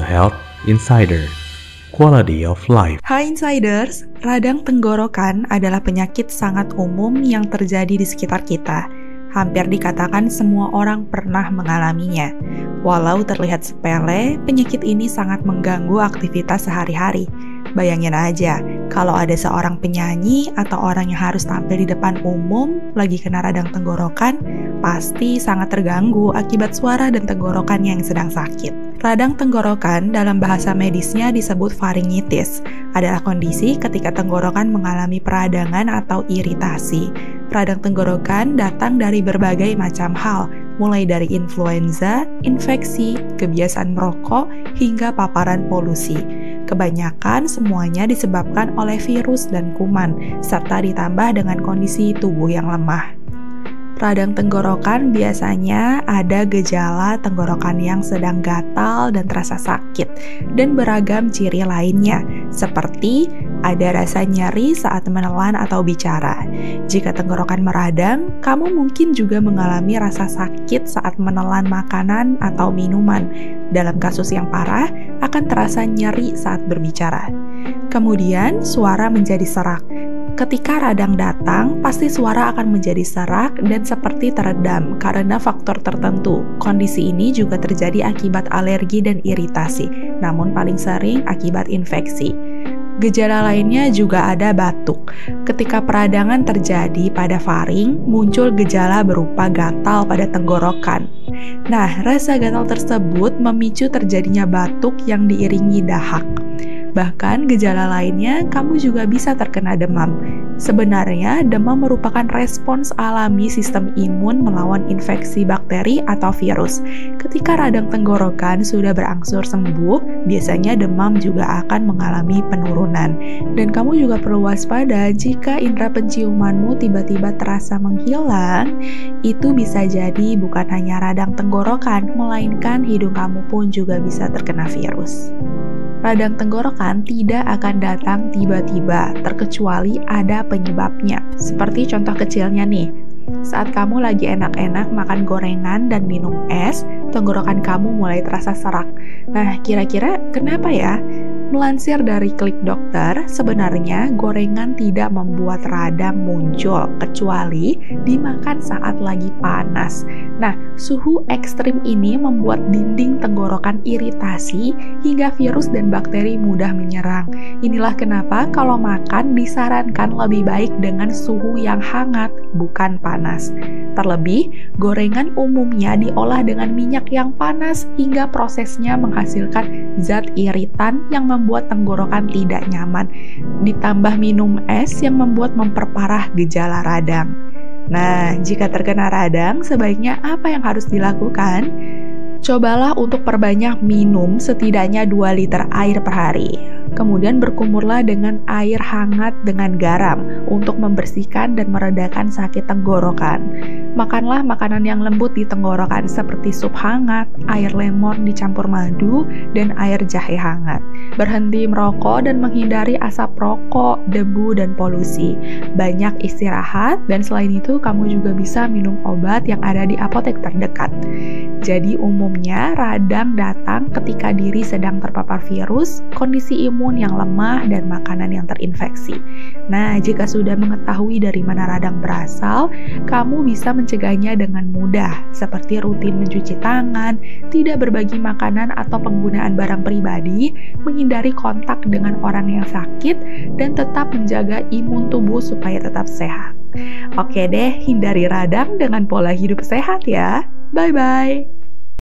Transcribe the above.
Health Insider, Quality of Life. Hai Insiders, radang tenggorokan adalah penyakit sangat umum yang terjadi di sekitar kita. Hampir dikatakan semua orang pernah mengalaminya. Walau terlihat sepele, penyakit ini sangat mengganggu aktivitas sehari-hari. Bayangin aja, kalau ada seorang penyanyi atau orang yang harus tampil di depan umum lagi kena radang tenggorokan, pasti sangat terganggu akibat suara dan tenggorokannya yang sedang sakit. Radang tenggorokan dalam bahasa medisnya disebut faringitis, adalah kondisi ketika tenggorokan mengalami peradangan atau iritasi. Radang tenggorokan datang dari berbagai macam hal, mulai dari influenza, infeksi, kebiasaan merokok, hingga paparan polusi. Kebanyakan semuanya disebabkan oleh virus dan kuman, serta ditambah dengan kondisi tubuh yang lemah. Radang tenggorokan biasanya ada gejala tenggorokan yang sedang gatal dan terasa sakit, dan beragam ciri lainnya, seperti ada rasa nyeri saat menelan atau bicara. Jika tenggorokan meradang, kamu mungkin juga mengalami rasa sakit saat menelan makanan atau minuman. Dalam kasus yang parah, akan terasa nyeri saat berbicara. Kemudian, suara menjadi serak. Ketika radang datang, pasti suara akan menjadi serak dan seperti teredam karena faktor tertentu. Kondisi ini juga terjadi akibat alergi dan iritasi, namun paling sering akibat infeksi. Gejala lainnya juga ada batuk. Ketika peradangan terjadi pada faring, muncul gejala berupa gatal pada tenggorokan. Nah, rasa gatal tersebut memicu terjadinya batuk yang diiringi dahak. Bahkan gejala lainnya, kamu juga bisa terkena demam. Sebenarnya, demam merupakan respons alami sistem imun melawan infeksi bakteri atau virus. Ketika radang tenggorokan sudah berangsur sembuh, biasanya demam juga akan mengalami penurunan. Dan kamu juga perlu waspada jika indera penciumanmu tiba-tiba terasa menghilang, itu bisa jadi bukan hanya radang tenggorokan, melainkan hidung kamu pun juga bisa terkena virus. Radang tenggorokan tidak akan datang tiba-tiba, terkecuali ada penyebabnya. Seperti contoh kecilnya nih, saat kamu lagi enak-enak makan gorengan dan minum es, tenggorokan kamu mulai terasa serak. Nah, kira-kira kenapa ya? Melansir dari Klik Dokter, sebenarnya gorengan tidak membuat radang muncul, kecuali dimakan saat lagi panas. Nah, suhu ekstrim ini membuat dinding tenggorokan iritasi hingga virus dan bakteri mudah menyerang. Inilah kenapa kalau makan disarankan lebih baik dengan suhu yang hangat, bukan panas. Terlebih, gorengan umumnya diolah dengan minyak yang panas hingga prosesnya menghasilkan zat iritan yang membuat tenggorokan tidak nyaman. Ditambah minum es yang memperparah gejala radang. Nah, jika terkena radang, sebaiknya apa yang harus dilakukan? Cobalah untuk perbanyak minum setidaknya 2 liter air per hari. Kemudian berkumurlah dengan air hangat dengan garam untuk membersihkan dan meredakan sakit tenggorokan. Makanlah makanan yang lembut di tenggorokan seperti sup hangat, air lemon dicampur madu, dan air jahe hangat. Berhenti merokok dan menghindari asap rokok, debu, dan polusi. Banyak istirahat, dan selain itu kamu juga bisa minum obat yang ada di apotek terdekat. Jadi umumnya radang datang ketika diri sedang terpapar virus, kondisi imun yang lemah, dan makanan yang terinfeksi. Nah, jika sudah mengetahui dari mana radang berasal, kamu bisa mencegahnya dengan mudah, seperti rutin mencuci tangan, tidak berbagi makanan atau penggunaan barang pribadi, menghindari kontak dengan orang yang sakit, dan tetap menjaga imun tubuh supaya tetap sehat. Oke deh, hindari radang dengan pola hidup sehat ya. Bye-bye.